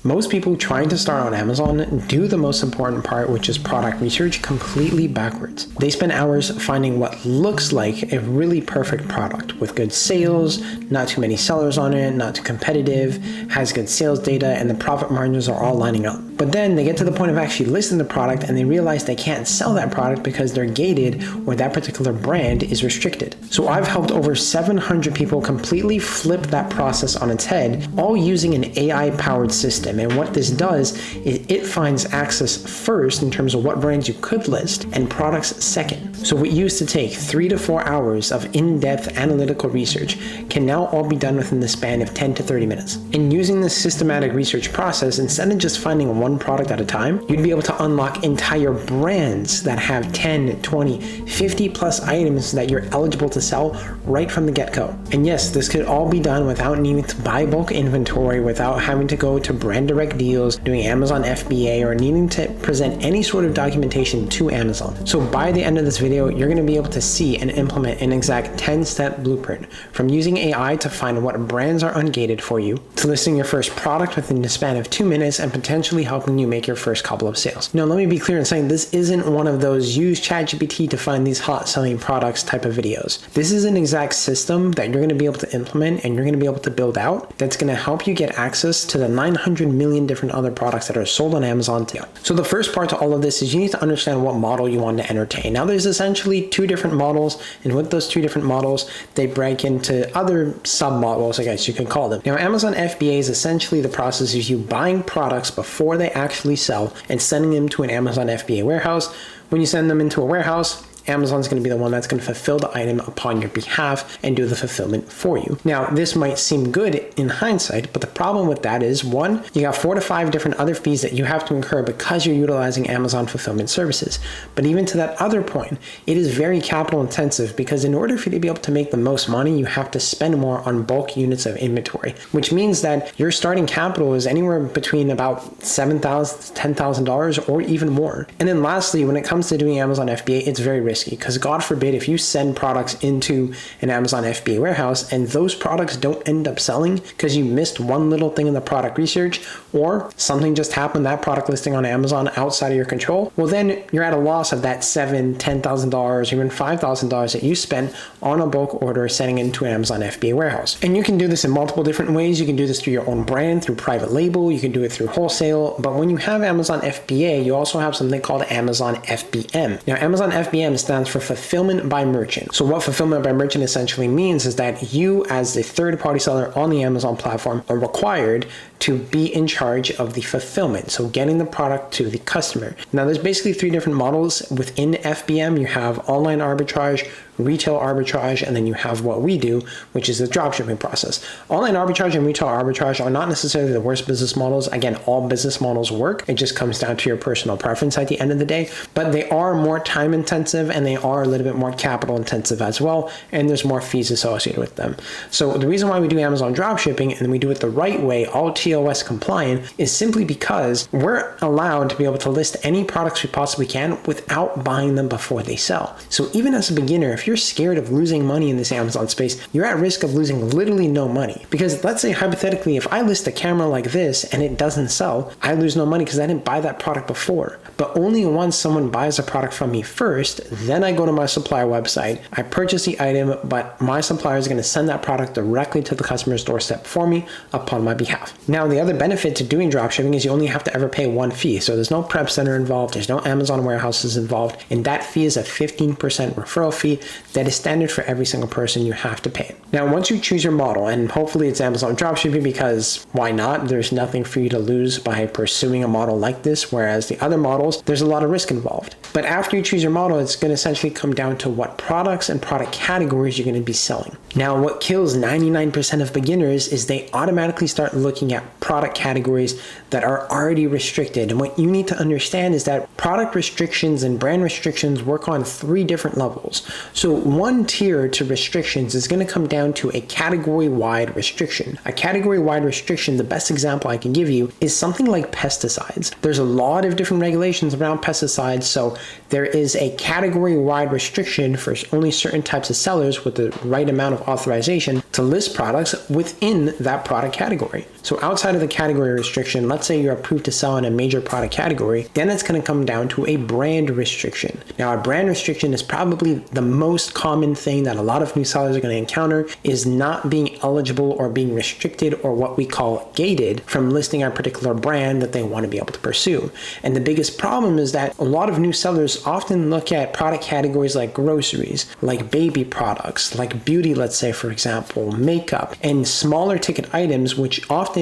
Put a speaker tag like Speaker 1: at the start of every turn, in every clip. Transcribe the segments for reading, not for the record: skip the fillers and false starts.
Speaker 1: Most people trying to start on Amazon do the most important part, which is product research, completely backwards. They spend hours finding what looks like a really perfect product with good sales, not too many sellers on it, not too competitive, has good sales data, and the profit margins are all lining up. But then they get to the point of actually listing the product and they realize they can't sell that product because they're gated or that particular brand is restricted. So I've helped over 700 people completely flip that process on its head, all using an AI-powered system. And what this does is it finds access first in terms of what brands you could list and products second. So what used to take 3 to 4 hours of in-depth analytical research can now all be done within the span of 10 to 30 minutes. And using this systematic research process, instead of just finding one product at a time, you'd be able to unlock entire brands that have 10, 20, 50 plus items that you're eligible to sell right from the get-go. And yes, this could all be done without needing to buy bulk inventory, without having to go to brand direct deals, doing Amazon FBA, or needing to present any sort of documentation to Amazon. So by the end of this video, you're going to be able to see and implement an exact 10-step blueprint from using AI to find what brands are ungated for you, to listing your first product within the span of 2 minutes and potentially helping you make your first couple of sales. Now, let me be clear in saying this isn't one of those use ChatGPT to find these hot selling products type of videos. This is an exact system that you're going to be able to implement and you're going to be able to build out that's going to help you get access to the 900 million different other products that are sold on Amazon today. So the first part to all of this is you need to understand what model you want to entertain. Now, there's essentially 2 different models, and with those 2 different models, they break into other sub-models, I guess you can call them. Now, Amazon FBA is essentially the process of you buying products before they actually sell and sending them to an Amazon FBA warehouse. When you send them into a warehouse, Amazon's going to be the one that's going to fulfill the item upon your behalf and do the fulfillment for you. Now, this might seem good in hindsight, but the problem with that is, one, you got 4 to 5 different other fees that you have to incur because you're utilizing Amazon fulfillment services. But even to that other point, it is very capital intensive because in order for you to be able to make the most money, you have to spend more on bulk units of inventory, which means that your starting capital is anywhere between about $7,000 to $10,000 or even more. And then lastly, when it comes to doing Amazon FBA, it's very risky because God forbid if you send products into an Amazon FBA warehouse and those products don't end up selling because you missed one little thing in the product research or something just happened, that product listing on Amazon outside of your control, well then you're at a loss of that $7,000, $10,000, even $5,000 that you spent on a bulk order sending it into an Amazon FBA warehouse. And you can do this in multiple different ways. You can do this through your own brand, through private label, you can do it through wholesale, but when you have Amazon FBA, you also have something called Amazon FBM. Now, Amazon FBM stands for Fulfillment by Merchant. So what Fulfillment by Merchant essentially means is that you as a third-party seller on the Amazon platform are required to be in charge of the fulfillment, so getting the product to the customer. Now, there's basically 3 different models within FBM. You have online arbitrage, retail arbitrage, and then you have what we do, which is the dropshipping process. Online arbitrage and retail arbitrage are not necessarily the worst business models. Again, all business models work. It just comes down to your personal preference at the end of the day, but they are more time intensive and they are a little bit more capital intensive as well, and there's more fees associated with them. So the reason why we do Amazon dropshipping and we do it the right way, all TOS compliant, is simply because we're allowed to be able to list any products we possibly can without buying them before they sell. So even as a beginner, if you're scared of losing money in this Amazon space, you're at risk of losing literally no money. Because let's say hypothetically, if I list a camera like this and it doesn't sell, I lose no money because I didn't buy that product before. But only once someone buys a product from me first, then I go to my supplier website, I purchase the item, but my supplier is going to send that product directly to the customer's doorstep for me upon my behalf. Now, the other benefit to doing dropshipping is you only have to ever pay one fee. So there's no prep center involved, there's no Amazon warehouses involved, and that fee is a 15% referral fee that is standard for every single person you have to pay. Now, once you choose your model, and hopefully it's Amazon dropshipping because why not? There's nothing for you to lose by pursuing a model like this, whereas the other models, there's a lot of risk involved. But after you choose your model, it's going to essentially come down to what products and product categories you're going to be selling. Now, what kills 99% of beginners is they automatically start looking at product categories that are already restricted. And what you need to understand is that product restrictions and brand restrictions work on 3 different levels. So one tier to restrictions is going to come down to a category-wide restriction. A category-wide restriction, the best example I can give you, is something like pesticides. There's a lot of different regulations around pesticides, so there is a category-wide restriction for only certain types of sellers with the right amount of authorization to list products within that product category. So outside of the category restriction, let's say you're approved to sell in a major product category, then it's going to come down to a brand restriction. Now, a brand restriction is probably the most common thing that a lot of new sellers are going to encounter, is not being eligible or being restricted, or what we call gated, from listing a particular brand that they want to be able to pursue. And the biggest problem is that a lot of new sellers often look at product categories like groceries, like baby products, like beauty, let's say, for example, makeup, and smaller ticket items, which oftentimes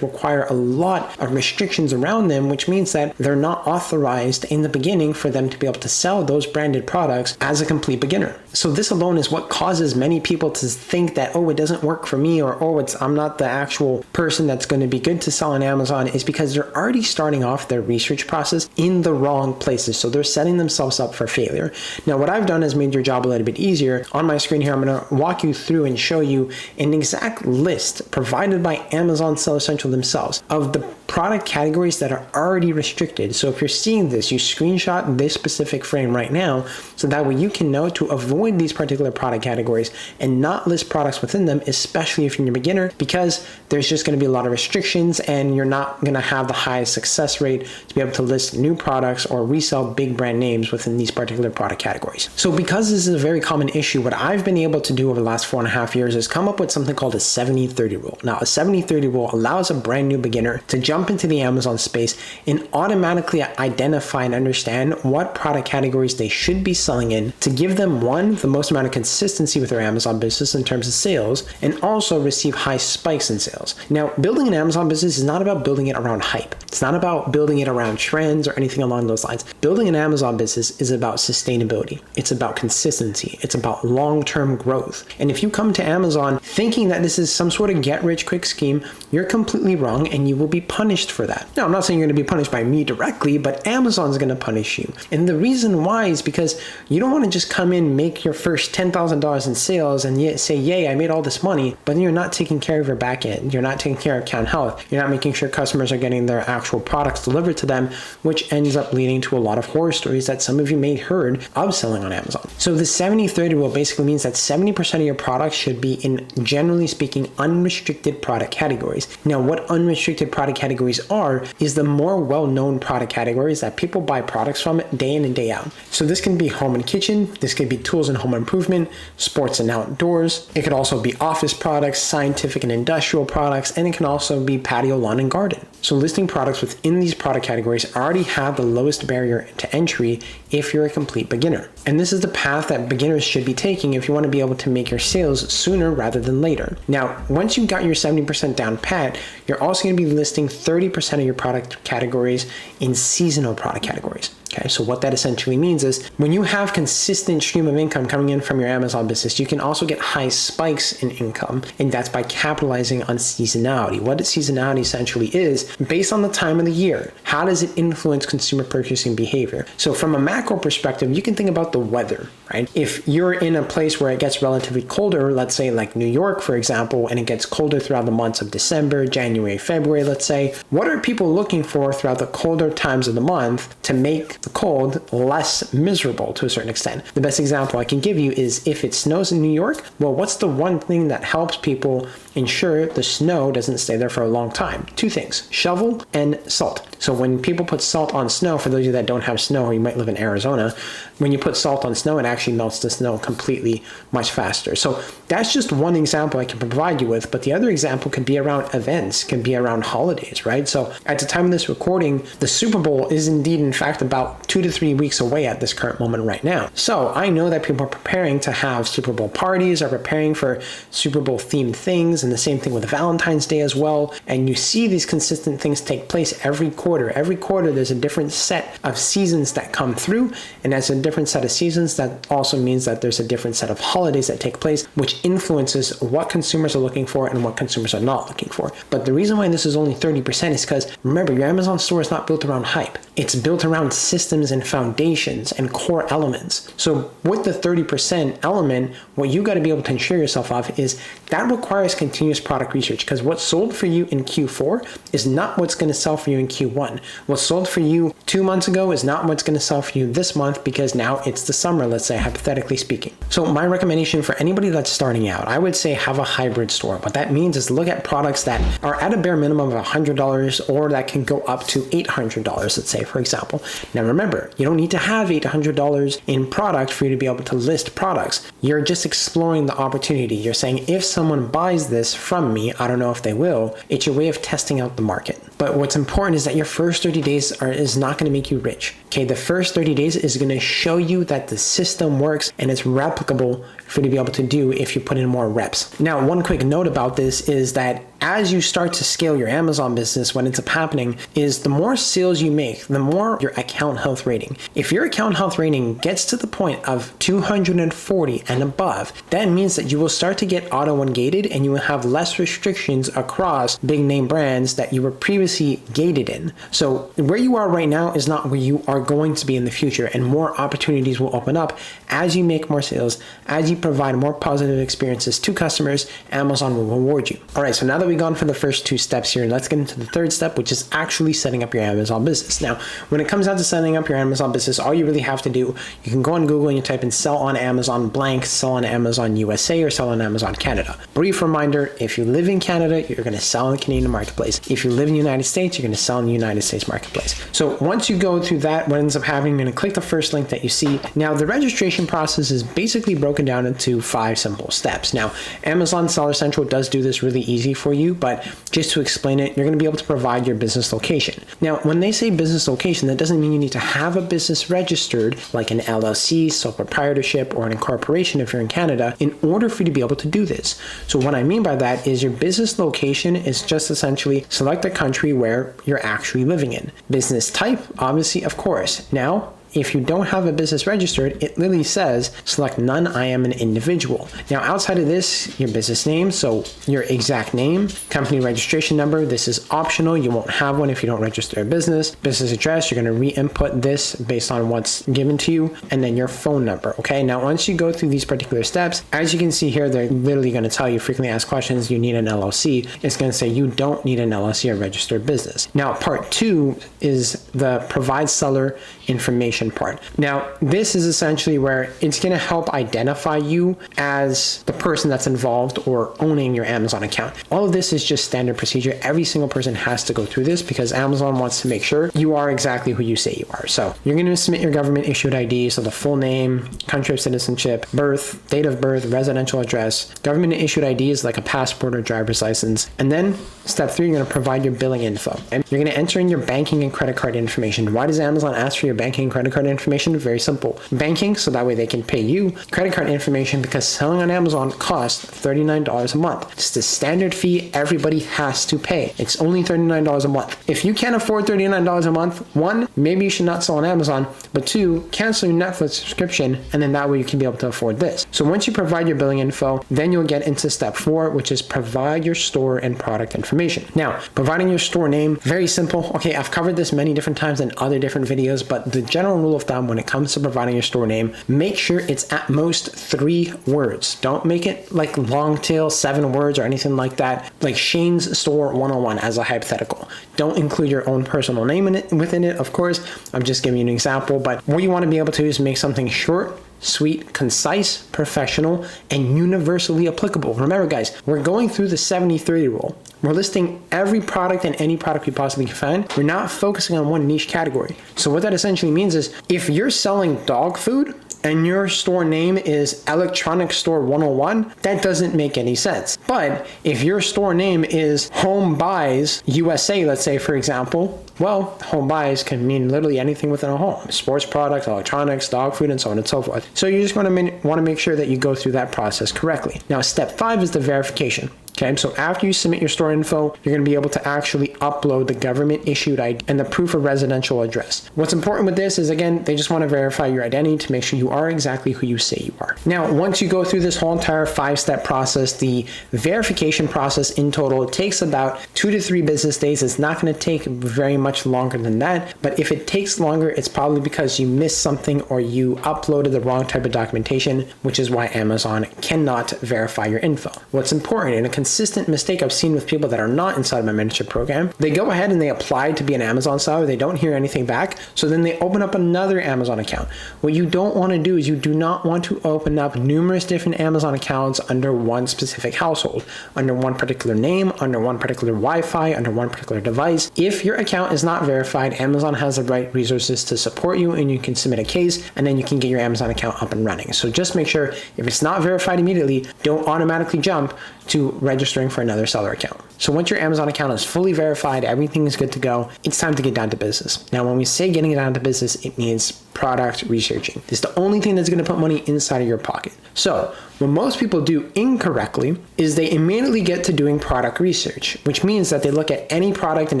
Speaker 1: require a lot of restrictions around them, which means that they're not authorized in the beginning for them to be able to sell those branded products as a complete beginner. So this alone is what causes many people to think that, oh, it doesn't work for me, or I'm not the actual person that's going to be good to sell on Amazon, is because they're already starting off their research process in the wrong places. So they're setting themselves up for failure. Now, what I've done is made your job a little bit easier. On my screen here, I'm going to walk you through and show you an exact list provided by Amazon Seller Central themselves of the product categories that are already restricted. So if you're seeing this, you screenshot this specific frame right now, so that way you can know to avoid these particular product categories and not list products within them, especially if you're a beginner, because there's just going to be a lot of restrictions and you're not going to have the highest success rate to be able to list new products or resell big brand names within these particular product categories. So because this is a very common issue, what I've been able to do over the last 4.5 years is come up with something called a 70-30 rule. Now, a 70-30 rule allows a brand new beginner to jump into the Amazon space and automatically identify and understand what product categories they should be selling in, to give them, one, the most amount of consistency with their Amazon business in terms of sales, and also receive high spikes in sales. Now, building an Amazon business is not about building it around hype. It's not about building it around trends or anything along those lines. Building an Amazon business is about sustainability. It's about consistency. It's about long-term growth. And if you come to Amazon thinking that this is some sort of get-rich-quick scheme, you're completely wrong and you will be punished for that. Now, I'm not saying you're going to be punished by me directly, but Amazon's going to punish you. And the reason why is because you don't want to just come in, make your first $10,000 in sales and yet say, yay, I made all this money, but then you're not taking care of your back end. You're not taking care of account health. You're not making sure customers are getting their actual products delivered to them, which ends up leading to a lot of horror stories that some of you may have heard of selling on Amazon. So the 70-30 rule basically means that 70% of your products should be in, generally speaking, unrestricted product categories. Now, what unrestricted product categories are is the more well-known product categories that people buy products from day in and day out. So this can be home and kitchen, this could be tools and home improvement, sports and outdoors. It could also be office products, scientific and industrial products, and it can also be patio, lawn, and garden. So listing products within these product categories already have the lowest barrier to entry if you're a complete beginner. And this is the path that beginners should be taking if you want to be able to make your sales sooner rather than later. Now, once you've got your 70% down pat, you're also going to be listing 30% of your product categories in seasonal product categories. Okay, so what that essentially means is when you have consistent stream of income coming in from your Amazon business, you can also get high spikes in income, and that's by capitalizing on seasonality. What seasonality essentially is, based on the time of the year, how does it influence consumer purchasing behavior? So from a macro perspective, you can think about the weather, right? If you're in a place where it gets relatively colder, let's say like New York, for example, and it gets colder throughout the months of December, January, February, let's say, what are people looking for throughout the colder times of the month to make the cold less miserable to a certain extent? The best example I can give you is if it snows in New York, well, what's the one thing that helps people ensure the snow doesn't stay there for a long time? Two things: shovel and salt. So when people put salt on snow, for those of you that don't have snow, or you might live in Arizona, when you put salt on snow, it actually melts the snow completely much faster. So that's just one example I can provide you with, but the other example could be around events, can be around holidays, right? So at the time of this recording, the Super Bowl is indeed, in fact, about 2 to 3 weeks away at this current moment right now. So I know that people are preparing to have Super Bowl parties, are preparing for Super Bowl themed things, and the same thing with Valentine's Day as well. And you see these consistent things take place every quarter. Every quarter, there's a different set of seasons that come through, and as a different set of seasons, that also means that there's a different set of holidays that take place, which influences what consumers are looking for and what consumers are not looking for. But the reason why this is only 30% is because, remember, your Amazon store is not built around hype. It's built around systems and foundations and core elements. So with the 30% element, what you got to be able to ensure yourself of is that requires continuous product research, because what's sold for you in Q4 is not what's going to sell for you in Q1. one. What sold for you 2 months ago is not what's going to sell for you this month because now it's the summer, let's say, hypothetically speaking. So my recommendation for anybody that's starting out, I would say have a hybrid store. What that means is look at products that are at a bare minimum of $100 or that can go up to $800, let's say, for example. Now remember, you don't need to have $800 in product for you to be able to list products. You're just exploring the opportunity. You're saying, if someone buys this from me, I don't know if they will, it's your way of testing out the market. But what's important is that your first 30 days is not going to make you rich. Okay, the first 30 days is going to show you that the system works and it's replicable for you to be able to do if you put in more reps. Now, one quick note about this is that as you start to scale your Amazon business, what ends up happening is the more sales you make, the more your account health rating. If your account health rating gets to the point of 240 and above, that means that you will start to get auto-ungated and you will have less restrictions across big name brands that you were previously gated in. So where you are right now is not where you are going to be in the future, and more opportunities will open up as you make more sales, as you provide more positive experiences to customers. Amazon will reward you. All right, so now that we've gone for the first 2 steps here, let's get into the third step, which is actually setting up your Amazon business. Now, when it comes down to setting up your Amazon business, all you really have to do, you can go on Google and you type in sell on Amazon blank, sell on Amazon USA, or sell on Amazon Canada. Brief reminder, if you live in Canada, you're going to sell in the Canadian marketplace. If you live in the United States, you're going to sell in the United States marketplace. So once you go through that, what ends up happening, you're going to click the first link that you see. Now, the registration process is basically broken down into 5 simple steps. Now, Amazon Seller Central does do this really easy for you, but just to explain it, you're going to be able to provide your business location. Now, when they say business location, that doesn't mean you need to have a business registered like an LLC, sole proprietorship, or an incorporation if you're in Canada in order for you to be able to do this. So what I mean by that is your business location is just essentially select the country where you're actually living in. Business type, obviously, of course. Now, if you don't have a business registered, it literally says select none, I am an individual. Now, outside of this, your business name, so your exact name, company registration number, this is optional. You won't have one if you don't register a business. Business address, you're going to re-input this based on what's given to you, and then your phone number. Okay, now once you go through these particular steps, as you can see here, they're literally going to tell you frequently asked questions, you need an LLC. It's going to say you don't need an LLC or registered business. Now, part 2 is the provide seller information part. Now, this is essentially where it's going to help identify you as the person that's involved or owning your Amazon account. All of this is just standard procedure. Every single person has to go through this because Amazon wants to make sure you are exactly who you say you are. So you're going to submit your government issued ID, so the full name, country of citizenship, birth, date of birth, residential address. Government issued ID is like a passport or driver's license. And then step 3, you're going to provide your billing info. And you're going to enter in your banking and credit card information. Why does Amazon ask for your banking and credit card information? Very simple. Banking, so that way they can pay you. Credit card information, because selling on Amazon costs $39 a month. It's the standard fee everybody has to pay. It's only $39 a month. If you can't afford $39 a month, 1, maybe you should not sell on Amazon, but 2, cancel your Netflix subscription, and then that way you can be able to afford this. So once you provide your billing info, then you'll get into step 4, which is provide your store and product information. Now, providing your store name, very simple. Okay, I've covered this many different times in other different videos, but the general rule of thumb when it comes to providing your store name, make sure it's at most 3 words. Don't make it like long tail 7 words or anything like that, like Shane's Store 101 as a hypothetical. Don't include your own personal name within it, of course. I'm just giving you an example, but what you want to be able to do is make something short, sweet, concise, professional, and universally applicable. Remember, guys, we're going through the 70-30 rule. We're listing every product and any product we possibly can find. We're not focusing on one niche category. So what that essentially means is if you're selling dog food and your store name is Electronic Store 101, that doesn't make any sense. But if your store name is Home Buys USA, let's say, for example, well, home buys can mean literally anything within a home. Sports products, electronics, dog food, and so on and so forth. So you just want to make sure that you go through that process correctly. Now, step 5 is the verification. Okay, so after you submit your store info, you're going to be able to actually upload the government issued ID and the proof of residential address. What's important with this is, again, they just want to verify your identity to make sure you are exactly who you say you are. Now, once you go through this whole entire 5-step process, the verification process in total takes about 2 to 3 business days. It's not going to take very much longer than that, but if it takes longer, it's probably because you missed something or you uploaded the wrong type of documentation, which is why Amazon cannot verify your info. What's important, and it can consistent mistake I've seen with people that are not inside of my mentorship program. They go ahead and they apply to be an Amazon seller. They don't hear anything back. So then they open up another Amazon account. What you don't want to do is you do not want to open up numerous different Amazon accounts under one specific household, under one particular name, under one particular Wi-Fi, under one particular device. If your account is not verified, Amazon has the right resources to support you, and you can submit a case, and then you can get your Amazon account up and running. So just make sure if it's not verified immediately, don't automatically jump to registering for another seller account. So once your Amazon account is fully verified, everything is good to go, it's time to get down to business. Now, when we say getting down to business, it means product researching. This is the only thing that's going to put money inside of your pocket. So what most people do incorrectly is they immediately get to doing product research, which means that they look at any product and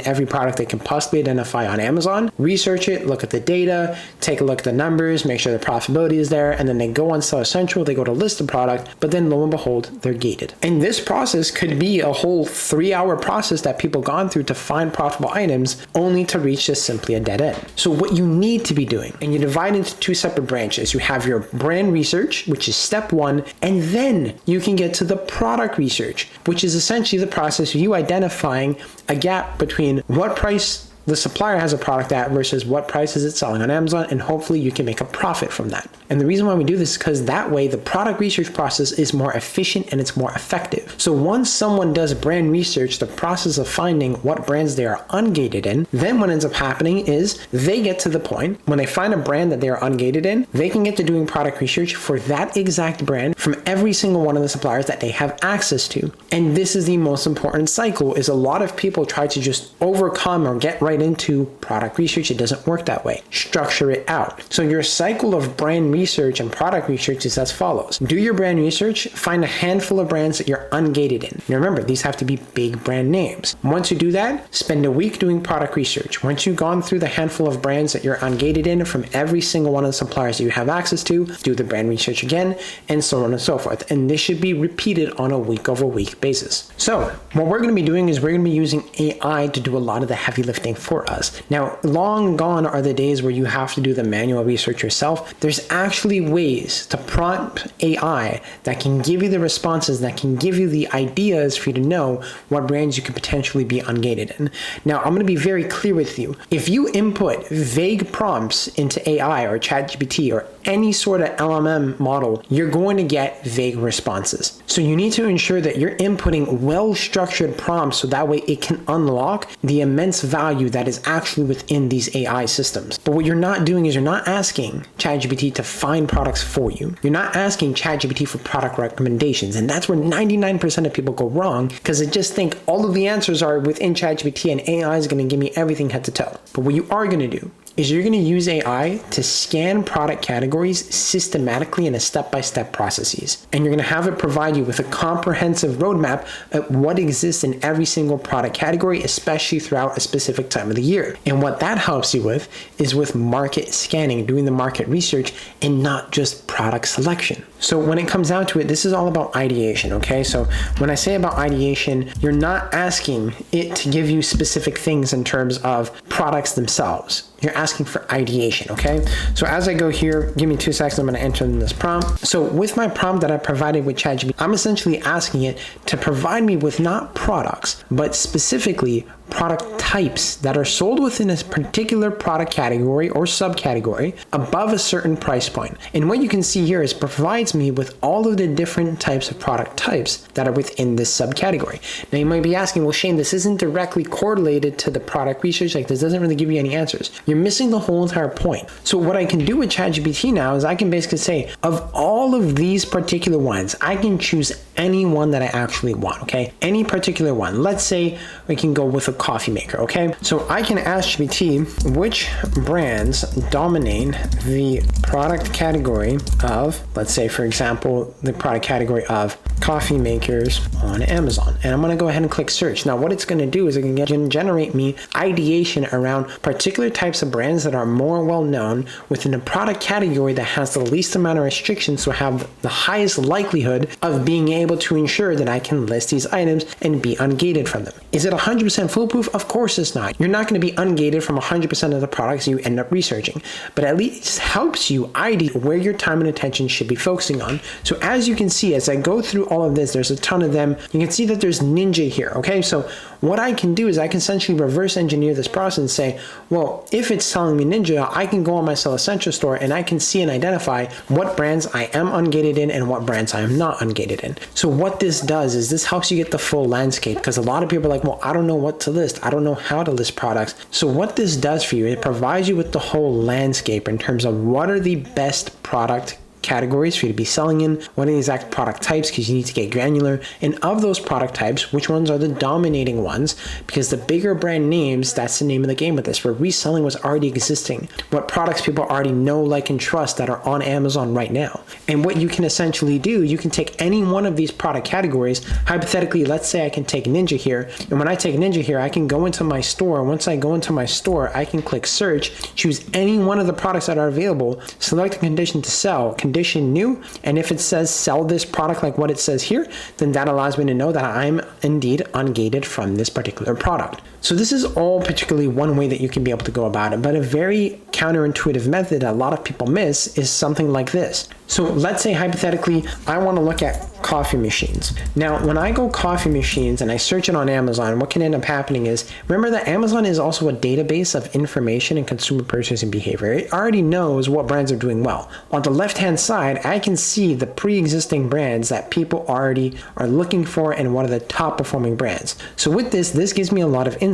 Speaker 1: every product they can possibly identify on Amazon, research it, look at the data, take a look at the numbers, make sure the profitability is there, and then they go on Seller Central, they go to list the product, but then lo and behold, they're gated. And this process could be a whole 3-hour process that people gone through to find profitable items, only to reach just simply a dead end. So what you need to be doing, and you divide into 2 separate branches. You have your brand research, which is step 1, and then you can get to the product research, which is essentially the process of you identifying a gap between what price the supplier has a product at versus what price is it selling on Amazon, and hopefully you can make a profit from that. And the reason why we do this is because that way the product research process is more efficient and it's more effective. So once someone does brand research, the process of finding what brands they are ungated in, then what ends up happening is they get to the point when they find a brand that they are ungated in, they can get to doing product research for that exact brand from every single one of the suppliers that they have access to. And this is the most important cycle, is a lot of people try to just overcome or get right into product research. It doesn't work that way. Structure it out. So your cycle of brand research and product research is as follows. Do your brand research, find a handful of brands that you're ungated in. Now remember, these have to be big brand names. Once you do that, spend a week doing product research. Once you've gone through the handful of brands that you're ungated in from every single one of the suppliers that you have access to, do the brand research again, and so on and so forth. And this should be repeated on a week-over-week basis. So what we're going to be doing is we're going to be using AI to do a lot of the heavy lifting for us. Now, long gone are the days where you have to do the manual research yourself. There's actually ways to prompt AI that can give you the responses, that can give you the ideas for you to know what brands you could potentially be ungated in. Now, I'm going to be very clear with you. If you input vague prompts into AI or ChatGPT or any sort of LLM model, you're going to get vague responses. So you need to ensure that you're inputting well-structured prompts so that way it can unlock the immense value that is actually within these AI systems. But what you're not doing is you're not asking ChatGPT to find products for you. You're not asking ChatGPT for product recommendations. And that's where 99% of people go wrong, because they just think all of the answers are within ChatGPT and AI is going to give me everything head to toe. But what you are going to do is you're going to use AI to scan product categories systematically in a step-by-step processes. And you're going to have it provide you with a comprehensive roadmap of what exists in every single product category, especially throughout a specific time of the year. And what that helps you with is with market scanning, doing the market research, and not just product selection. So when it comes down to it, this is all about ideation, okay? So when I say about ideation, you're not asking it to give you specific things in terms of products themselves. You're asking for ideation, okay? So as I go here, give me 2 seconds, I'm gonna enter in this prompt. So with my prompt that I provided with ChatGPT, I'm essentially asking it to provide me with not products, but specifically product types that are sold within a particular product category or subcategory above a certain price point. And what you can see here is provides me with all of the different types of product types that are within this subcategory. Now you might be asking, well, Shane, this isn't directly correlated to the product research. Like, this doesn't really give you any answers. You're missing the whole entire point. So what I can do with ChatGPT now is I can basically say, of all of these particular ones, I can choose any one that I actually want, okay? Any particular one. Let's say we can go with a coffee maker, okay? So I can ask GPT which brands dominate the product category of, let's say for example, the product category of coffee makers on Amazon. And I'm gonna go ahead and click search. Now what it's gonna do is it can generate me ideation around particular types of brands that are more well known within a product category that has the least amount of restrictions, so have the highest likelihood of being able to ensure that I can list these items and be ungated from them. Is it 100% foolproof? Of course it's not. You're not going to be ungated from 100% of the products you end up researching, but at least helps you ID where your time and attention should be focusing on. So as you can see, as I go through all of this. There's a ton of them. You can see that there's Ninja here, okay? So what I can do is I can essentially reverse engineer this process and say, well, if it's telling me Ninja, I can go on my Sell Essential store and I can see and identify what brands I am ungated in and what brands I am not ungated in. So what this does is this helps you get the full landscape, because a lot of people are like, well, I don't know what to list. I don't know how to list products. So what this does for you, it provides you with the whole landscape in terms of what are the best product categories for you to be selling in, what are the exact product types, because you need to get granular, and of those product types, which ones are the dominating ones, because the bigger brand names, that's the name of the game with this, where reselling was already existing, what products people already know, like, and trust that are on Amazon right now. And what you can essentially do, you can take any one of these product categories. Hypothetically, let's say I can take Ninja here, and when I take Ninja here, I can go into my store. Once I go into my store, I can click search, choose any one of the products that are available, select the condition to sell, condition new, and if it says sell this product like what it says here, then that allows me to know that I'm indeed ungated from this particular product. So this is all particularly one way that you can be able to go about it, but a very counterintuitive method that a lot of people miss is something like this. So let's say hypothetically, I want to look at coffee machines. Now, when I go coffee machines and I search it on Amazon, what can end up happening is, remember that Amazon is also a database of information and consumer purchasing behavior. It already knows what brands are doing well. On the left-hand side, I can see the pre-existing brands that people already are looking for and what are the top performing brands. So with this gives me a lot of insight.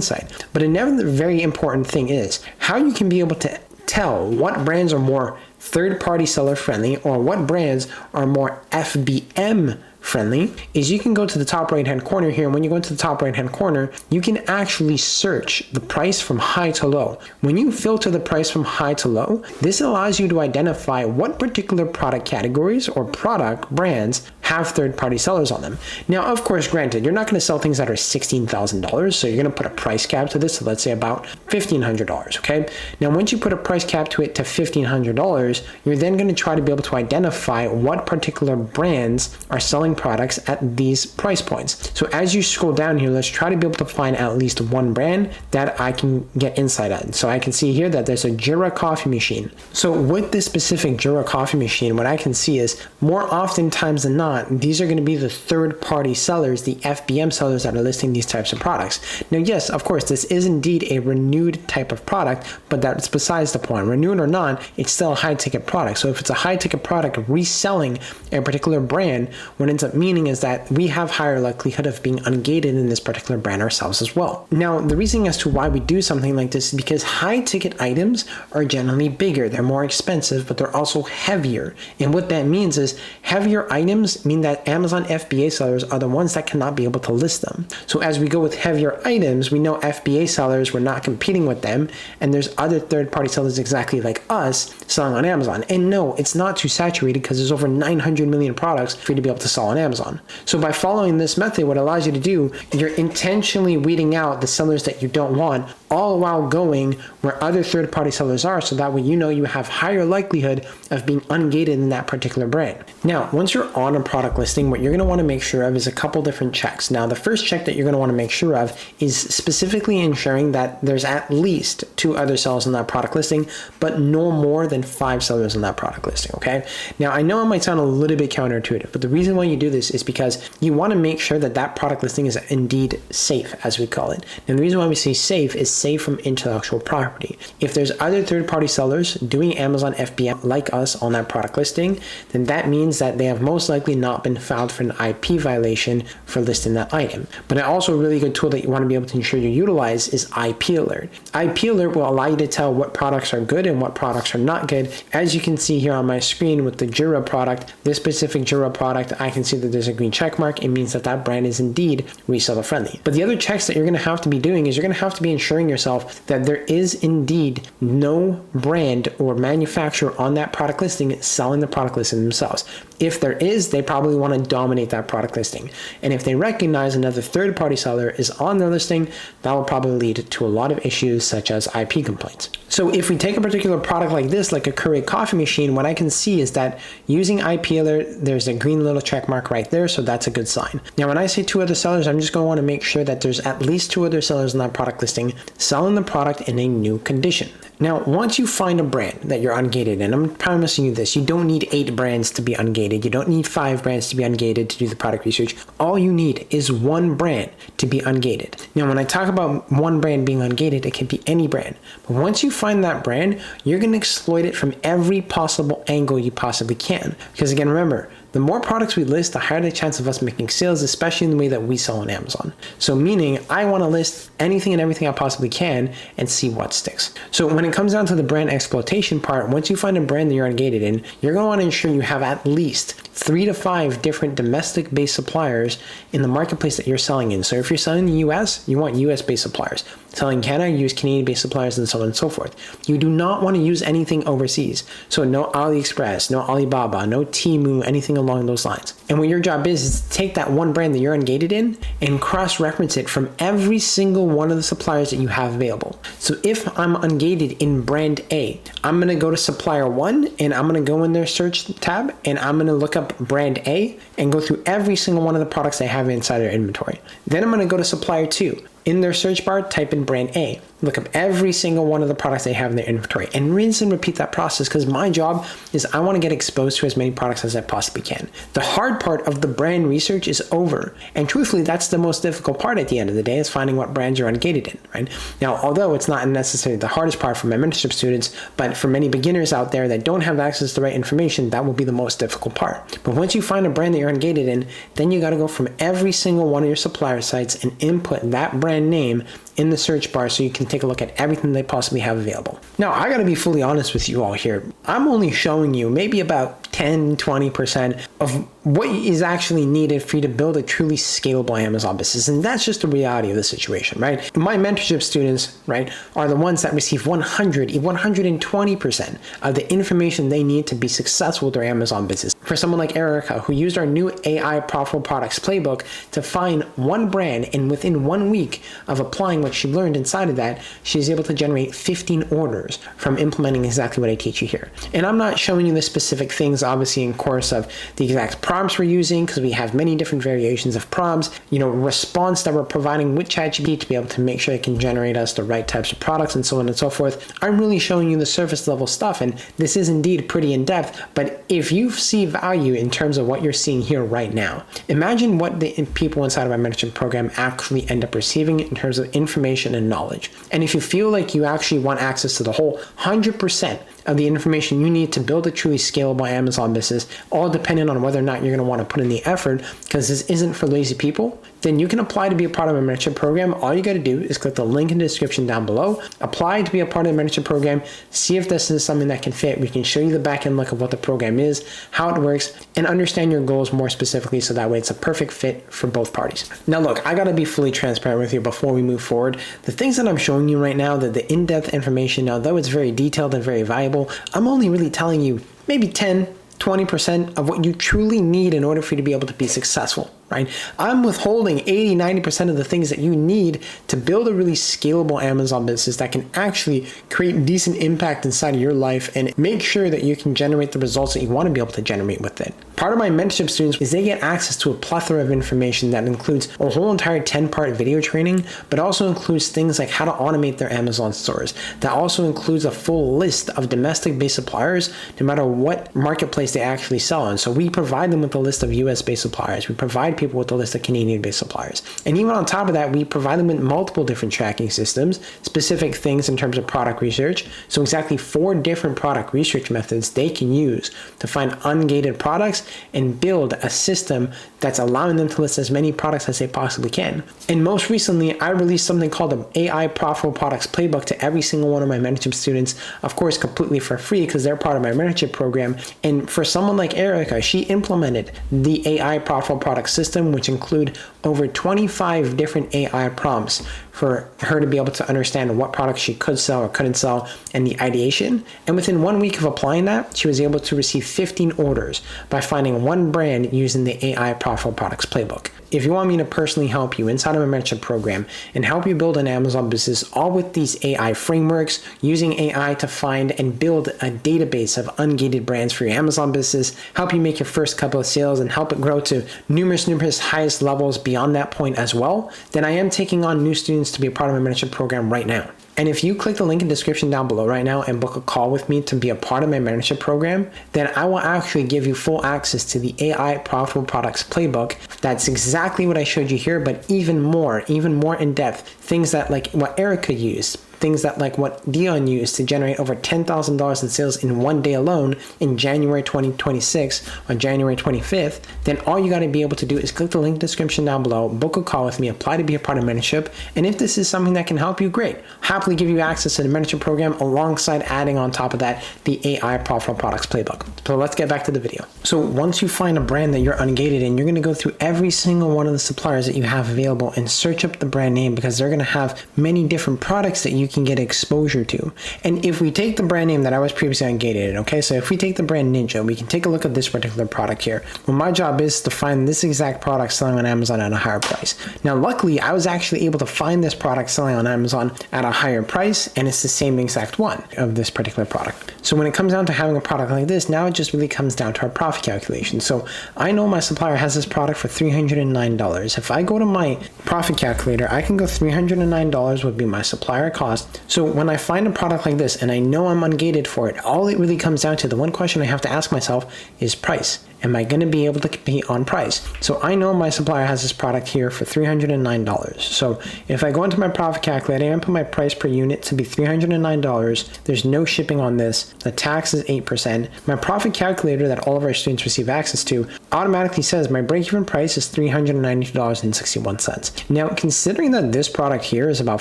Speaker 1: But another very important thing is how you can be able to tell what brands are more third-party seller friendly or what brands are more FBM friendly is you can go to the top right hand corner here, and when you go into the top right hand corner, you can actually search the price from high to low. When you filter the price from high to low, this allows you to identify what particular product categories or product brands have third-party sellers on them. Now, of course, granted, you're not going to sell things that are $16,000, so you're going to put a price cap to this, so let's say about $1,500, okay? Now, once you put a price cap to it to $1,500, you're then going to try to be able to identify what particular brands are selling products at these price points. So as you scroll down here, let's try to be able to find at least one brand that I can get insight on. So I can see here that there's a Jira coffee machine. So with this specific Jira coffee machine, what I can see is more oftentimes than not, these are going to be the third-party sellers, the FBM sellers that are listing these types of products. Now, yes, of course, this is indeed a renewed type of product, but that's besides the point. Renewed or not, it's still a high-ticket product. So if it's a high-ticket product reselling a particular brand, what ends up meaning is that we have higher likelihood of being ungated in this particular brand ourselves as well. Now, the reason as to why we do something like this is because high-ticket items are generally bigger. They're more expensive, but they're also heavier. And what that means is heavier items mean that Amazon FBA sellers are the ones that cannot be able to list them. So as we go with heavier items, we know FBA sellers, we're not competing with them, and there's other third-party sellers exactly like us selling on Amazon. And no, it's not too saturated because there's over 900 million products for you to be able to sell on Amazon. So by following this method, what it allows you to do, you're intentionally weeding out the sellers that you don't want, all while going where other third-party sellers are, so that way you know you have higher likelihood of being ungated in that particular brand. Now, once you're on a product listing, what you're going to want to make sure of is a couple different checks. Now, the first check that you're going to want to make sure of is specifically ensuring that there's at least 2 other sellers on that product listing, but no more than 5 sellers on that product listing, okay? Now, I know it might sound a little bit counterintuitive, but the reason why you do this is because you want to make sure that that product listing is indeed safe, as we call it. And the reason why we say safe is safe from intellectual property. If there's other third-party sellers doing Amazon FBM like us on that product listing, then that means that they have most likely not been filed for an IP violation for listing that item. But also a really good tool that you want to be able to ensure you utilize is IP Alert. IP Alert will allow you to tell what products are good and what products are not good. As you can see here on my screen with the Jira product, this specific Jira product, I can see that there's a green check mark. It means that that brand is indeed reseller friendly. But the other checks that you're going to have to be doing is you're going to have to be ensuring yourself that there is indeed no brand or manufacturer on that product listing selling the product listing themselves. If there is, they probably want to dominate that product listing. And if they recognize another third-party seller is on their listing, that will probably lead to a lot of issues such as IP complaints. So if we take a particular product like this, like a Keurig coffee machine, what I can see is that using IP alert, there's a green little check mark right there, so that's a good sign. Now, when I say 2 other sellers, I'm just going to want to make sure that there's at least 2 other sellers in that product listing selling the product in a new condition. Now, once you find a brand that you're ungated, and I'm promising you this, you don't need 8 brands to be ungated. You don't need 5 brands to be ungated to do the product research. All you need is 1 brand to be ungated. Now, when I talk about 1 brand being ungated, it can be any brand. But once you find that brand, you're going to exploit it from every possible angle you possibly can. Because again, remember, the more products we list, the higher the chance of us making sales, especially in the way that we sell on Amazon. So meaning I want to list anything and everything I possibly can and see what sticks. So when it comes down to the brand exploitation part, once you find a brand that you're ungated in, you're going to want to ensure you have at least 3 to 5 different domestic-based suppliers in the marketplace that you're selling in. So if you're selling in the US, you want US-based suppliers. Selling Canada, use Canadian-based suppliers, and so on and so forth. You do not want to use anything overseas. So no AliExpress, no Alibaba, no Temu, anything along those lines. And what your job is to take that 1 brand that you're ungated in and cross-reference it from every single one of the suppliers that you have available. So if I'm ungated in brand A, I'm going to go to supplier 1 and I'm going to go in their search tab and I'm going to look up brand A and go through every single one of the products they have inside their inventory. Then I'm going to go to supplier 2. In their search bar, type in brand A. Look up every single one of the products they have in their inventory and rinse and repeat that process, because my job is I want to get exposed to as many products as I possibly can. The hard part of the brand research is over. And truthfully, that's the most difficult part at the end of the day, is finding what brands you're ungated in, right? Now, although it's not necessarily the hardest part for my mentorship students, but for many beginners out there that don't have access to the right information, that will be the most difficult part. But once you find a brand that you're ungated in, then you got to go from every single one of your supplier sites and input that brand name in the search bar so you can take a look at everything they possibly have available. Now, I gotta be fully honest with you all here. I'm only showing you maybe about 10-20% of what is actually needed for you to build a truly scalable Amazon business. And that's just the reality of the situation, right? My mentorship students, right, are the ones that receive 120% of the information they need to be successful with their Amazon business. For someone like Erica, who used our new AI Profitable Products Playbook to find 1 brand, and within 1 week of applying what she learned inside of that, she's able to generate 15 orders from implementing exactly what I teach you here. And I'm not showing you the specific things, obviously, in course of the exact prompts we're using, because we have many different variations of prompts, response that we're providing with ChatGPT to be able to make sure it can generate us the right types of products and so on and so forth. I'm really showing you the surface level stuff, and this is indeed pretty in depth, but if you see value in terms of what you're seeing here right now, imagine what the people inside of our mentorship program actually end up receiving in terms of information and knowledge. And if you feel like you actually want access to the whole 100% of the information you need to build a truly scalable Amazon business, all depending on whether or not you're going to want to put in the effort, because this isn't for lazy people, then you can apply to be a part of a mentorship program. All you got to do is click the link in the description down below, apply to be a part of the mentorship program, see if this is something that can fit. We can show you the back end look of what the program is, how it works, and understand your goals more specifically, so that way it's a perfect fit for both parties. Now look, I got to be fully transparent with you before we move forward. The things that I'm showing you right now, the in-depth information, although it's very detailed and very valuable, I'm only really telling you maybe 10-20% of what you truly need in order for you to be able to be successful, right? I'm withholding 80-90% of the things that you need to build a really scalable Amazon business that can actually create decent impact inside of your life and make sure that you can generate the results that you want to be able to generate with it. Part of my mentorship students is they get access to a plethora of information that includes a whole entire 10-part video training, but also includes things like how to automate their Amazon stores. That also includes a full list of domestic-based suppliers, no matter what marketplace they actually sell on. So we provide them with a list of US-based suppliers. We provide people with a list of Canadian-based suppliers. And even on top of that, we provide them with multiple different tracking systems, specific things in terms of product research. So exactly 4 different product research methods they can use to find ungated products and build a system that's allowing them to list as many products as they possibly can. And most recently, I released something called the AI Profitable Products Playbook to every single one of my mentorship students, of course, completely for free, because they're part of my mentorship program. And for someone like Erica, she implemented the AI Profitable Product System, which include over 25 different AI prompts for her to be able to understand what products she could sell or couldn't sell, and the ideation. And within 1 week of applying that, she was able to receive 15 orders by finding 1 brand using the AI Profitable Products Playbook. if you want me to personally help you inside of a mentorship program and help you build an Amazon business, all with these AI frameworks, using AI to find and build a database of ungated brands for your Amazon business, help you make your first couple of sales and help it grow to numerous highest levels beyond that point as well, then I am taking on new students to be a part of my mentorship program right now. And if you click the link in the description down below right now and book a call with me to be a part of my mentorship program, then I will actually give you full access to the AI Profitable Products Playbook. That's exactly what I showed you here, but even more in depth, things that like what Erica used, things that like what Dion used to generate over $10,000 in sales in one day alone in January 2026 on January 25th, then all you got to be able to do is click the link in the description down below, book a call with me, apply to be a part of mentorship. And if this is something that can help you, great. Happily give you access to the mentorship program alongside adding on top of that, the AI Profitable Products Playbook. So let's get back to the video. So once you find a brand that you're ungated in, you're going to go through every single one of the suppliers that you have available and search up the brand name, because they're going to have many different products that you can get exposure to. And if we take the brand name that I was previously ungated in, okay, so if we take the brand Ninja, we can take a look at this particular product here. Well, my job is to find this exact product selling on Amazon at a higher price. Now, luckily, I was actually able to find this product selling on Amazon at a higher price, and it's the same exact one of this particular product. So when it comes down to having a product like this, now it just really comes down to our profit calculation. So I know my supplier has this product for $309. If I go to my profit calculator, I can go $309 would be my supplier cost. So when I find a product like this and I know I'm ungated for it, all it really comes down to, the one question I have to ask myself is price. Am I going to be able to compete on price? So I know my supplier has this product here for $309. So if I go into my profit calculator and put my price per unit to be $309, there's no shipping on this. The tax is 8%. My profit calculator that all of our students receive access to automatically says my break-even price is $392.61. Now, considering that this product here is about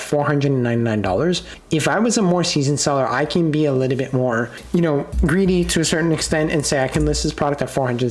Speaker 1: $499, if I was a more seasoned seller, I can be a little bit more, greedy to a certain extent and say I can list this product at $479.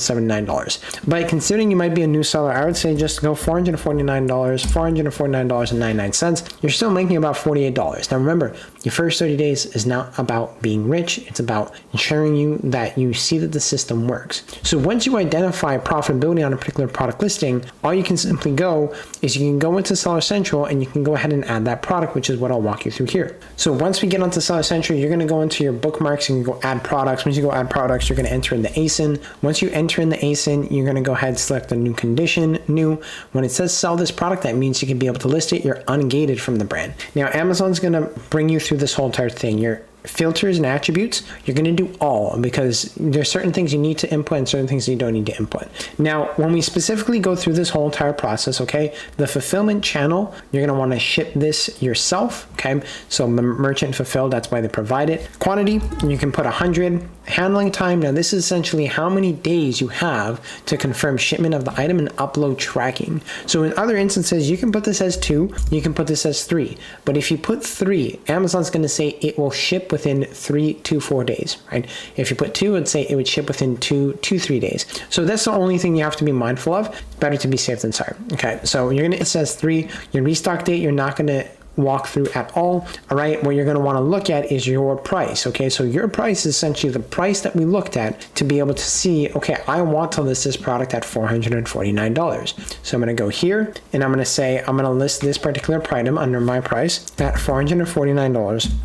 Speaker 1: But considering you might be a new seller, I would say just go $449.99. You're still making about $48. Now remember, your first 30 days is not about being rich. It's about ensuring you that you see that the system works. So once you identify profitability on a particular product listing, all you can simply go is you can go into Seller Central and you can go ahead and add that product, which is what I'll walk you through here. So once we get onto Seller Central, you're going to go into your bookmarks and you go add products. Once you go add products, you're going to enter in the ASIN. Once you enter in the ASIN, you're going to go ahead and select the new condition, new. When it says sell this product, that means you can be able to list it. You're ungated from the brand. Now, Amazon's going to bring you through this whole entire thing. Your filters and attributes, you're going to do all, because there's certain things you need to input and certain things you don't need to input. Now, when we specifically go through this whole entire process, okay, the fulfillment channel, you're going to want to ship this yourself, okay? So merchant fulfilled, that's why they provide it. Quantity, you can put 100. Handling time, now this is essentially how many days you have to confirm shipment of the item and upload tracking. So in other instances, you can put this as 2, you can put this as 3. But if you put 3, Amazon's going to say it will ship within 3 to 4 days, right? If you put 2, it'd say it would ship within 2 to 3 days. So that's the only thing you have to be mindful of. Better to be safe than sorry. Okay, so it says 3, your restock date, you're not going to walk through at all. All right, what you're going to want to look at is your price. Okay, so your price is essentially the price that we looked at to be able to see, okay, I want to list this product at $449. So I'm going to go here and I'm going to say I'm going to list this particular item under my price at $449.99.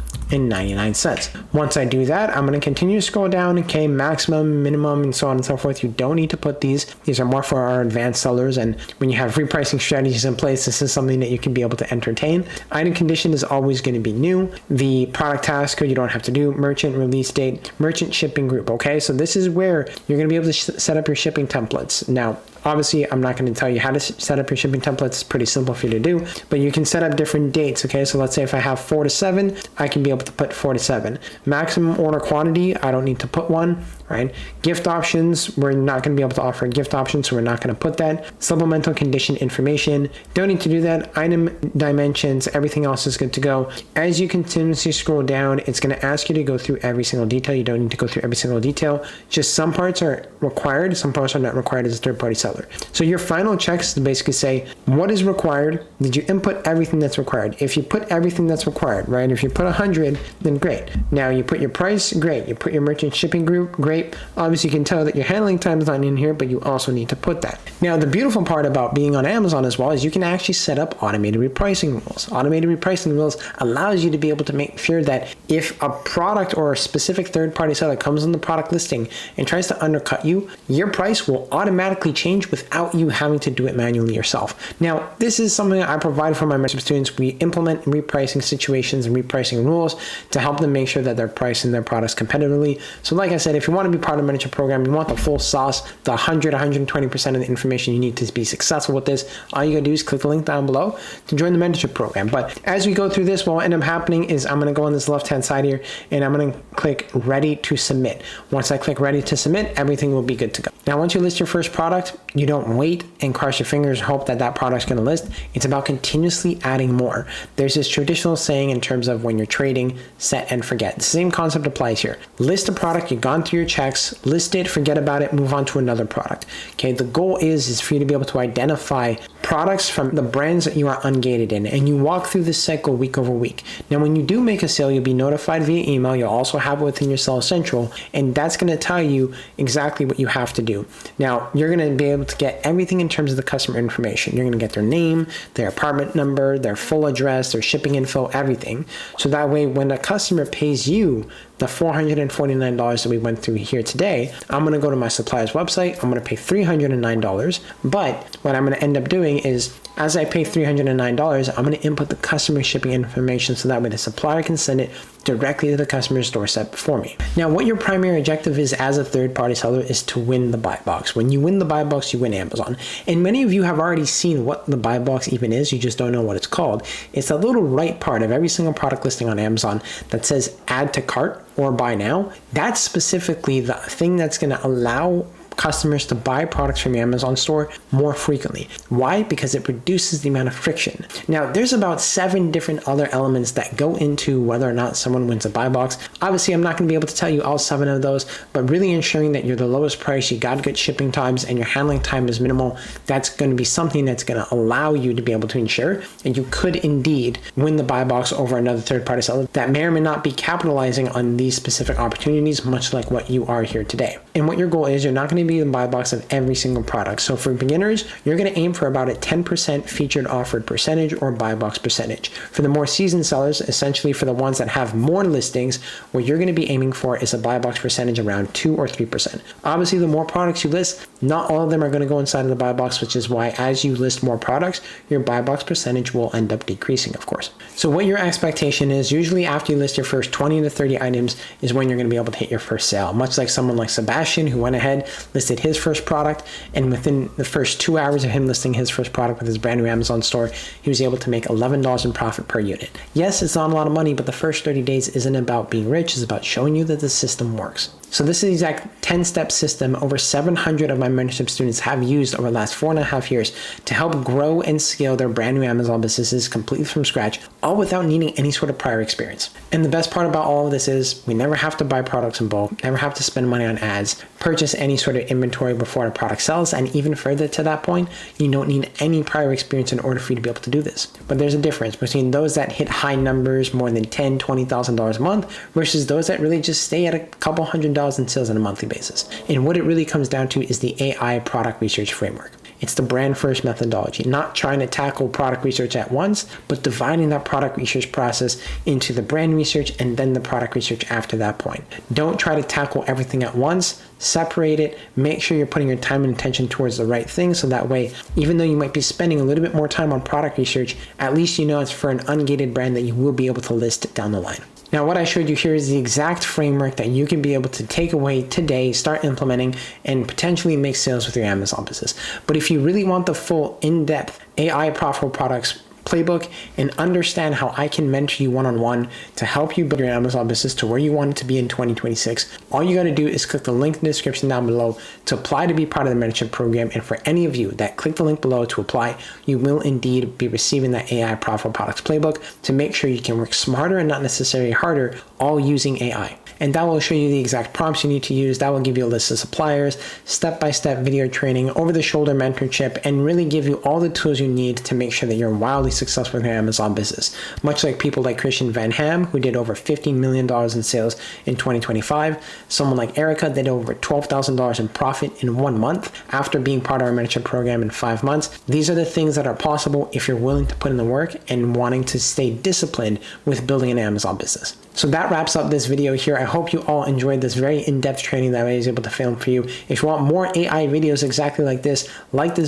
Speaker 1: Once I do that, I'm going to continue to scroll down, okay, maximum, minimum, and so on and so forth. You don't need to put these. These are more for our advanced sellers, and when you have repricing strategies in place, this is something that you can be able to entertain. Item condition is always going to be new. The product task code you don't have to do. Merchant release date, merchant shipping group, okay? So this is where you're going to be able to set up your shipping templates. Now, obviously, I'm not going to tell you how to set up your shipping templates. It's pretty simple for you to do, but you can set up different dates, okay? So let's say if I have 4 to 7, I can be able to put 4 to 7. Maximum order quantity, I don't need to put one, right? Gift options, we're not going to be able to offer a gift option, so we're not going to put that. Supplemental condition information, don't need to do that. Item dimensions, everything else is good to go. As you continuously scroll down, it's going to ask you to go through every single detail. You don't need to go through every single detail. Just some parts are required, some parts are not required as a third-party seller. seller. So your final checks is to basically say, what is required? Did you input everything that's required? If you put everything that's required, right? If you put 100, then great. Now you put your price, great. You put your merchant shipping group, great. Obviously you can tell that your handling time is not in here, but you also need to put that. Now the beautiful part about being on Amazon as well is you can actually set up automated repricing rules. Automated repricing rules allows you to be able to make sure that if a product or a specific third-party seller comes on the product listing and tries to undercut you, your price will automatically change without you having to do it manually yourself. Now, this is something I provide for my mentorship students. We implement repricing situations and repricing rules to help them make sure that they're pricing their products competitively. So like I said, if you want to be part of the mentorship program, you want the full sauce, the 120% of the information you need to be successful with this, all you gotta do is click the link down below to join the mentorship program. But as we go through this, what will end up happening is I'm gonna go on this left-hand side here and I'm gonna click ready to submit. Once I click ready to submit, everything will be good to go. Now, once you list your first product, you don't wait and cross your fingers, hope that that product's gonna list. It's about continuously adding more. There's this traditional saying in terms of when you're trading, set and forget. The same concept applies here. List a product, you've gone through your checks, list it, forget about it, move on to another product. Okay, the goal is for you to be able to identify products from the brands that you are ungated in, and you walk through this cycle week over week. Now, when you do make a sale, you'll be notified via email. You'll also have it within your Seller Central, and that's going to tell you exactly what you have to do. Now, you're going to be able to get everything in terms of the customer information. You're going to get their name, their apartment number, their full address, their shipping info, everything. So that way, when a customer pays you the $449 that we went through here today, I'm going to go to my supplier's website. I'm going to pay $309. But what I'm going to end up doing is, as I pay $309, I'm going to input the customer shipping information so that way the supplier can send it directly to the customer's doorstep for me. Now, what your primary objective is as a third-party seller is to win the buy box. When you win the buy box, you win Amazon. And many of you have already seen what the buy box even is. You just don't know what it's called. It's the little right part of every single product listing on Amazon that says add to cart or buy now. That's specifically the thing that's going to allow customers to buy products from your Amazon store more frequently. Why? Because it reduces the amount of friction. Now, there's about 7 different other elements that go into whether or not someone wins a buy box. Obviously, I'm not going to be able to tell you all 7 of those, but really ensuring that you're the lowest price, you got good shipping times, and your handling time is minimal, that's going to be something that's going to allow you to be able to ensure that you could indeed win the buy box over another third-party seller that may or may not be capitalizing on these specific opportunities, much like what you are here today. And what your goal is, you're not going to be in the buy box of every single product. So for beginners, you're going to aim for about a 10% featured offered percentage or buy box percentage. For the more seasoned sellers, essentially for the ones that have more listings, what you're going to be aiming for is a buy box percentage around 2 or 3%. Obviously, the more products you list, not all of them are going to go inside of the buy box, which is why as you list more products, your buy box percentage will end up decreasing, of course. So what your expectation is, usually after you list your first 20 to 30 items is when you're going to be able to hit your first sale. Much like someone like Sebastian, who went ahead, listed his first product, and within the first 2 hours of him listing his first product with his brand new Amazon store, he was able to make $11 in profit per unit. Yes, it's not a lot of money, but the first 30 days isn't about being rich, it's about showing you that the system works. So this is the exact 10-step system over 700 of my mentorship students have used over the last 4.5 years to help grow and scale their brand new Amazon businesses completely from scratch, all without needing any sort of prior experience. And the best part about all of this is we never have to buy products in bulk, never have to spend money on ads, purchase any sort of inventory before a product sells, and even further to that point, you don't need any prior experience in order for you to be able to do this. But there's a difference between those that hit high numbers, more than $10,000, $20,000 a month, versus those that really just stay at a couple $100 in sales on a monthly basis. And what it really comes down to is the AI product research framework. It's the brand first methodology, not trying to tackle product research at once, but dividing that product research process into the brand research and then the product research after that point. Don't try to tackle everything at once, separate it, make sure you're putting your time and attention towards the right thing, so that way, even though you might be spending a little bit more time on product research, at least you know it's for an ungated brand that you will be able to list down the line. Now, what I showed you here is the exact framework that you can be able to take away today, start implementing, and potentially make sales with your Amazon business. But if you really want the full in-depth AI profitable products Playbook and understand how I can mentor you one-on-one to help you build your Amazon business to where you want it to be in 2026, all you got to do is click the link in the description down below to apply to be part of the mentorship program. And for any of you that click the link below to apply, you will indeed be receiving that AI Profitable Products Playbook to make sure you can work smarter and not necessarily harder, all using AI. And that will show you the exact prompts you need to use. That will give you a list of suppliers, step-by-step video training, over-the-shoulder mentorship, and really give you all the tools you need to make sure that you're wildly successful in your Amazon business. Much like people like Christian Van Ham, who did over $15 million in sales in 2025. Someone like Erica did over $12,000 in profit in 1 month after being part of our mentorship program in 5 months. These are the things that are possible if you're willing to put in the work and wanting to stay disciplined with building an Amazon business. So that wraps up this video here. I hope you all enjoyed this very in-depth training that I was able to film for you. If you want more AI videos exactly like this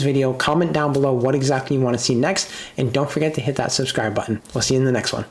Speaker 1: video, comment down below what exactly you want to see next, and don't forget to hit that subscribe button. We'll see you in the next one.